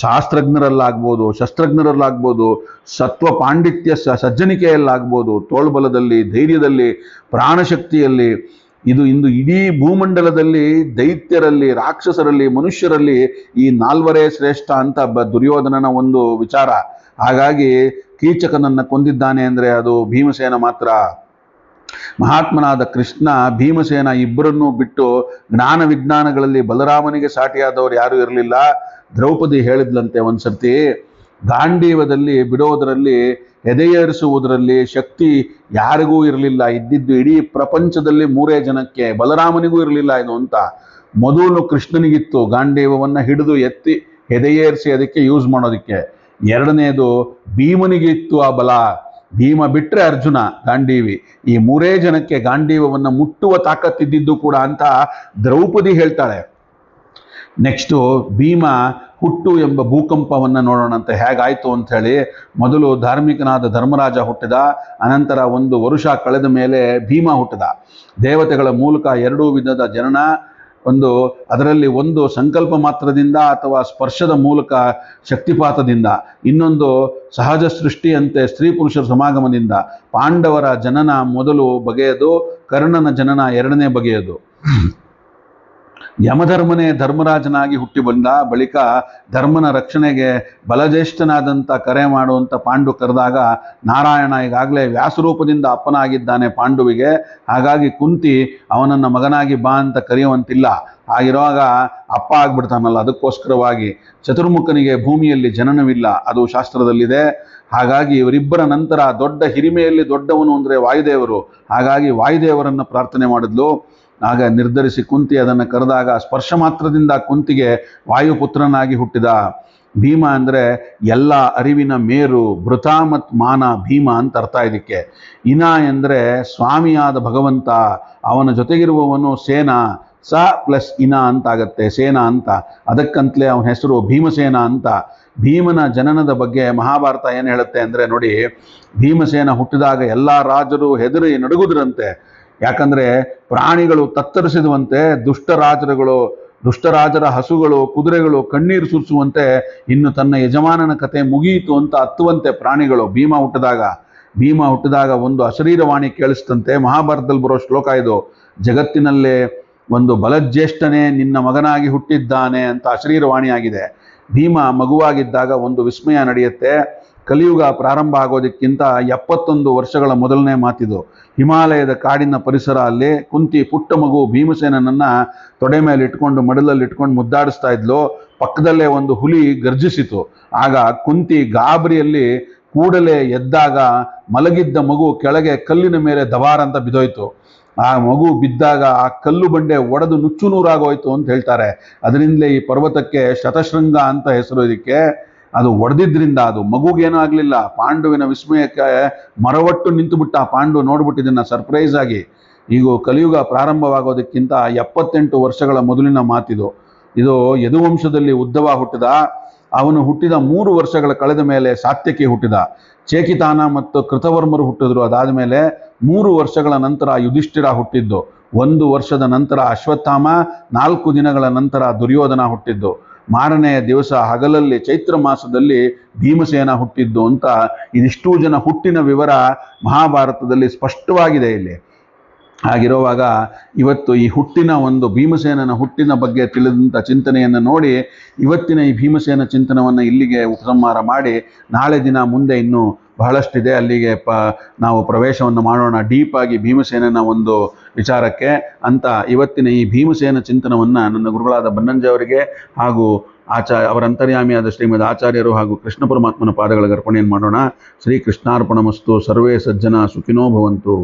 ಶಾಸ್ತ್ರಜ್ಞರಲ್ಲಾಗ್ಬೋದು, ಶಸ್ತ್ರಜ್ಞರಲ್ಲಾಗ್ಬೋದು, ಸತ್ವ ಪಾಂಡಿತ್ಯ ಸಜ್ಜನಿಕೆಯಲ್ಲಾಗ್ಬೋದು, ತೋಳ್ಬಲದಲ್ಲಿ, ಧೈರ್ಯದಲ್ಲಿ, ಪ್ರಾಣಶಕ್ತಿಯಲ್ಲಿ, ಇಂದು ಇಡೀ ಭೂಮಂಡಲದಲ್ಲಿ ದೈತ್ಯರಲ್ಲಿ, ರಾಕ್ಷಸರಲ್ಲಿ, ಮನುಷ್ಯರಲ್ಲಿ ಈ 4ವರೇ ಶ್ರೇಷ್ಠ ಅಂತ ದುರ್ಯೋಧನನ ಒಂದು ವಿಚಾರ. ಹಾಗಾಗಿ ಕೀಚಕನನ್ನು ಕೊಂದಿದ್ದಾನೆ ಅಂದರೆ ಅದು ಭೀಮಸೇನ ಮಾತ್ರ. ಮಹಾತ್ಮನಾದ ಕೃಷ್ಣ ಭೀಮಸೇನ ಇಬ್ಬರನ್ನೂ ಬಿಟ್ಟು ಜ್ಞಾನ ವಿಜ್ಞಾನಗಳಲ್ಲಿ ಬಲರಾಮನಿಗೆ ಸಾಟಿಯಾದವರು ಯಾರೂ ಇರಲಿಲ್ಲ. ದ್ರೌಪದಿ ಹೇಳಿದ್ಲಂತೆ ಒಂದ್ಸರ್ತಿ, ಗಾಂಡೀವದಲ್ಲಿ ಬಿಡೋದರಲ್ಲಿ, ಎದೆಯೇರಿಸುವುದರಲ್ಲಿ ಶಕ್ತಿ ಯಾರಿಗೂ ಇರಲಿಲ್ಲ. ಇದ್ದಿದ್ದು ಇಡೀ ಪ್ರಪಂಚದಲ್ಲಿ 3 ಜನಕ್ಕೆ, ಬಲರಾಮನಿಗೂ ಇರಲಿಲ್ಲ ಇದು ಅಂತ. ಮೊದಲು ಕೃಷ್ಣನಿಗಿತ್ತು ಗಾಂಡೀವವನ್ನು ಹಿಡಿದು ಎತ್ತಿ ಎದೆಯೇರಿಸಿ ಅದಕ್ಕೆ ಯೂಸ್ ಮಾಡೋದಕ್ಕೆ. 2ನೇದು ಭೀಮನಿಗಿತ್ತು ಆ ಬಲ. ಭೀಮ ಬಿಟ್ರೆ ಅರ್ಜುನ ಗಾಂಡೀವಿ. ಈ 3 ಜನಕ್ಕೆ ಗಾಂಡೀವವನ್ನು ಮುಟ್ಟುವ ತಾಕತ್ತಿದ್ದು ಕೂಡ ಅಂತ ದ್ರೌಪದಿ ಹೇಳ್ತಾಳೆ. ನೆಕ್ಸ್ಟು ಭೀಮ ಹುಟ್ಟು ಎಂಬ ಭೂಕಂಪವನ್ನು ನೋಡೋಣಂತೆ ಹೇಗಾಯ್ತು ಅಂತ ಹೇಳಿ. ಮೊದಲು ಧಾರ್ಮಿಕನಾದ ಧರ್ಮರಾಜ ಹುಟ್ಟಿದ. ಅನಂತರ 1 ವರುಷ ಕಳೆದ ಮೇಲೆ ಭೀಮ ಹುಟ್ಟಿದ. ದೇವತೆಗಳ ಮೂಲಕ 2 ವಿಧದ ಜನನ. ಅದರಲ್ಲಿ ಒಂದು ಸಂಕಲ್ಪ ಮಾತ್ರದಿಂದ ಅಥವಾ ಸ್ಪರ್ಶದ ಮೂಲಕ ಶಕ್ತಿಪಾತದಿಂದ, ಇನ್ನೊಂದು ಸಹಜ ಸೃಷ್ಟಿಯಂತೆ ಸ್ತ್ರೀ ಪುರುಷರ ಸಮಾಗಮದಿಂದ. ಪಾಂಡವರ ಜನನ ಮೊದಲು ಬಗೆಯದು, ಕರ್ಣನ ಜನನ 2ನೇ ಬಗೆಯದು. ಯಮಧರ್ಮನೇ ಧರ್ಮರಾಜನಾಗಿ ಹುಟ್ಟಿ ಬಂದ ಬಳಿಕ ಧರ್ಮನ ರಕ್ಷಣೆಗೆ ಬಲಜ್ಯೇಷ್ಠನಾದಂಥ ಕರೆ ಮಾಡುವಂಥ ಪಾಂಡು ಕರೆದಾಗ, ನಾರಾಯಣ ಈಗಾಗಲೇ ವ್ಯಾಸರೂಪದಿಂದ ಅಪ್ಪನಾಗಿದ್ದಾನೆ ಪಾಂಡುವಿಗೆ. ಹಾಗಾಗಿ ಕುಂತಿ ಅವನನ್ನು ಮಗನಾಗಿ ಬಾ ಅಂತ ಕರೆಯುವಂತಿಲ್ಲ. ಆಗಿರುವಾಗ ಅಪ್ಪ ಆಗ್ಬಿಡ್ತಾನಲ್ಲ, ಅದಕ್ಕೋಸ್ಕರವಾಗಿ ಚತುರ್ಮುಖನಿಗೆ ಭೂಮಿಯಲ್ಲಿ ಜನನವಿಲ್ಲ, ಅದು ಶಾಸ್ತ್ರದಲ್ಲಿದೆ. ಹಾಗಾಗಿ ಇವರಿಬ್ಬರ ನಂತರ ದೊಡ್ಡ ಹಿರಿಮೆಯಲ್ಲಿ ದೊಡ್ಡವನು ಅಂದರೆ ವಾಯುದೇವರು. ಹಾಗಾಗಿ ವಾಯುದೇವರನ್ನು ಪ್ರಾರ್ಥನೆ ಮಾಡಿದ್ಲು. ಆಗ ನಿರ್ಧರಿಸಿ ಕುಂತಿ ಅದನ್ನು ಕರೆದಾಗ ಸ್ಪರ್ಶ ಮಾತ್ರದಿಂದ ಕುಂತಿಗೆ ವಾಯುಪುತ್ರನಾಗಿ ಹುಟ್ಟಿದ. ಭೀಮ ಅಂದರೆ ಎಲ್ಲ ಅರಿವಿನ ಮೇರು, ಭೃತ ಮತ್ತು ಮಾನ ಭೀಮ ಅಂತ ಅರ್ಥ ಇದಕ್ಕೆ. ಇನ ಎಂದರೆ ಸ್ವಾಮಿಯಾದ ಭಗವಂತ, ಅವನ ಜೊತೆಗಿರುವವನು ಸೇನ, ಸ ಪ್ಲಸ್ ಇನ ಅಂತಾಗತ್ತೆ, ಸೇನ ಅಂತ. ಅದಕ್ಕಂತಲೇ ಅವನ ಹೆಸರು ಭೀಮಸೇನ ಅಂತ. ಭೀಮನ ಜನನದ ಬಗ್ಗೆ ಮಹಾಭಾರತ ಏನು ಹೇಳುತ್ತೆ ಅಂದರೆ ನೋಡಿ, ಭೀಮಸೇನ ಹುಟ್ಟಿದಾಗ ಎಲ್ಲ ರಾಜರು ಹೆದರಿ ನಡುಗುದ್ರಂತೆ. ಯಾಕಂದರೆ ಪ್ರಾಣಿಗಳು ತತ್ತರಿಸಿದುವಂತೆ, ದುಷ್ಟರಾಜರ ಹಸುಗಳು, ಕುದುರೆಗಳು ಕಣ್ಣೀರು ಸುರಿಸುವಂತೆ ಇನ್ನು ತನ್ನ ಯಜಮಾನನ ಕತೆ ಮುಗಿಯಿತು ಅಂತ ಹತ್ತುವಂತೆ ಪ್ರಾಣಿಗಳು ಭೀಮ ಹುಟ್ಟಿದಾಗ ಒಂದು ಅಶರೀರವಾಣಿ ಕೇಳಿಸ್ತಂತೆ. ಮಹಾಭಾರತದಲ್ಲಿ ಬರೋ ಶ್ಲೋಕ ಇದು. ಜಗತ್ತಿನಲ್ಲೇ ಒಂದು ಬಲಜ್ಯೇಷ್ಠನೇ ನಿನ್ನ ಮಗನಾಗಿ ಹುಟ್ಟಿದ್ದಾನೆ ಅಂತ ಅಶರೀರವಾಣಿ ಆಗಿದೆ. ಭೀಮ ಮಗುವಾಗಿದ್ದಾಗ ಒಂದು ವಿಸ್ಮಯ ನಡೆಯುತ್ತೆ. ಕಲಿಯುಗ ಪ್ರಾರಂಭ ಆಗೋದಕ್ಕಿಂತ 71 ವರ್ಷಗಳ ಮೊದಲನೇ ಮಾತಿದು. ಹಿಮಾಲಯದ ಕಾಡಿನ ಪರಿಸರ. ಅಲ್ಲಿ ಕುಂತಿ ಪುಟ್ಟ ಮಗು ಭೀಮಸೇನನನ್ನ ತೊಡೆ ಮೇಲೆ ಇಟ್ಕೊಂಡು ಮಡಲಲ್ಲಿ ಇಟ್ಕೊಂಡು ಮುದ್ದಾಡಿಸ್ತಾ ಇದ್ಲು. ಪಕ್ಕದಲ್ಲೇ ಒಂದು ಹುಲಿ ಗರ್ಜಿಸಿತು. ಆಗ ಕುಂತಿ ಗಾಬರಿಯಲ್ಲಿ ಕೂಡಲೇ ಎದ್ದಾಗ ಮಲಗಿದ್ದ ಮಗು ಕೆಳಗೆ ಕಲ್ಲಿನ ಮೇಲೆ ದವಾರ ಅಂತ ಬಿದ್ದೋಯ್ತು. ಆ ಮಗು ಬಿದ್ದಾಗ ಆ ಕಲ್ಲು ಬಂಡೆ ಒಡೆದು ನುಚ್ಚು ನೂರಾಗೋಯ್ತು ಅಂತ ಹೇಳ್ತಾರೆ. ಅದರಿಂದಲೇ ಈ ಪರ್ವತಕ್ಕೆ ಶತಶೃಂಗ ಅಂತ ಹೆಸರು ಇದಕ್ಕೆ. ಅದು ಒಡೆದಿದ್ರಿಂದ ಅದು ಮಗುಗೇನೂ ಆಗಲಿಲ್ಲ. ಪಾಂಡುವಿನ ವಿಸ್ಮಯಕ್ಕೆ ಮರವಟ್ಟು ನಿಂತುಬಿಟ್ಟ. ಪಾಂಡು ನೋಡ್ಬಿಟ್ಟಿದ್ದನ್ನ ಸರ್ಪ್ರೈಸ್ ಆಗಿ. ಈಗ ಕಲಿಯುಗ ಪ್ರಾರಂಭವಾಗೋದಕ್ಕಿಂತ 78 ವರ್ಷಗಳ ಮೊದಲಿನ ಮಾತಿದು. ಇದು ಯದುವಂಶದಲ್ಲಿ ಉದ್ಧವ ಹುಟ್ಟಿದ. ಅವನು ಹುಟ್ಟಿದ 3 ವರ್ಷಗಳ ಕಳೆದ ಮೇಲೆ ಸಾತ್ಯಕಿ ಹುಟ್ಟಿದ. ಚೇಕಿತಾನ ಮತ್ತು ಕೃತವರ್ಮರು ಹುಟ್ಟಿದ್ರು. ಅದಾದ ಮೇಲೆ 3 ವರ್ಷಗಳ ನಂತರ ಯುಧಿಷ್ಠಿರ ಹುಟ್ಟಿದ್ದು. 1 ವರ್ಷದ ನಂತರ ಅಶ್ವತ್ಥಾಮ, 4 ದಿನಗಳ ನಂತರ ದುರ್ಯೋಧನ ಹುಟ್ಟಿದ್ದು. ಮಾರನೆಯ ದಿವಸ ಹಗಲಲ್ಲಿ ಚೈತ್ರ ಮಾಸದಲ್ಲಿ ಭೀಮಸೇನ ಹುಟ್ಟಿದ್ದು ಅಂತ ಇದಿಷ್ಟೂ ಜನ ಹುಟ್ಟಿನ ವಿವರ ಮಹಾಭಾರತದಲ್ಲಿ ಸ್ಪಷ್ಟವಾಗಿದೆ ಇಲ್ಲಿ. ಹಾಗಿರುವಾಗ ಇವತ್ತು ಈ ಹುಟ್ಟಿನ ಒಂದು ಭೀಮಸೇನನ ಹುಟ್ಟಿನ ಬಗ್ಗೆ ತಿಳಿದಂಥ ಚಿಂತನೆಯನ್ನು ನೋಡಿ, ಇವತ್ತಿನ ಈ ಭೀಮಸೇನ ಚಿಂತನವನ್ನು ಇಲ್ಲಿಗೆ ಉಪಸಂಹಾರ ಮಾಡಿ, ನಾಳೆ ದಿನ ಮುಂದೆ ಇನ್ನೂ ಬಹಳಷ್ಟಿದೆ, ಅಲ್ಲಿಗೆ ನಾವು ಪ್ರವೇಶವನ್ನು ಮಾಡೋಣ ಡೀಪಾಗಿ ಭೀಮಸೇನನ ಒಂದು ವಿಚಾರಕ್ಕೆ ಅಂತ. ಇವತ್ತಿನ ಈ ಭೀಮಸೇನ ಚಿಂತನವನ್ನು ನನ್ನ ಗುರುಗಳಾದ ಬನ್ನಂಜೆ ಅವರಿಗೆ ಹಾಗೂ ಅವರ ಅಂತರ್ಯಾಮಿಯಾದ ಶ್ರೀಮದ್ ಆಚಾರ್ಯರು ಹಾಗೂ ಕೃಷ್ಣ ಪರಮಾತ್ಮನ ಪಾದಗಳಿಗೆ ಅರ್ಪಣೆಯನ್ನು ಮಾಡೋಣ. ಶ್ರೀ ಕೃಷ್ಣಾರ್ಪಣಮಸ್ತು. ಸರ್ವೇ ಸಜ್ಜನ ಸುಖಿನೋ ಭವಂತು.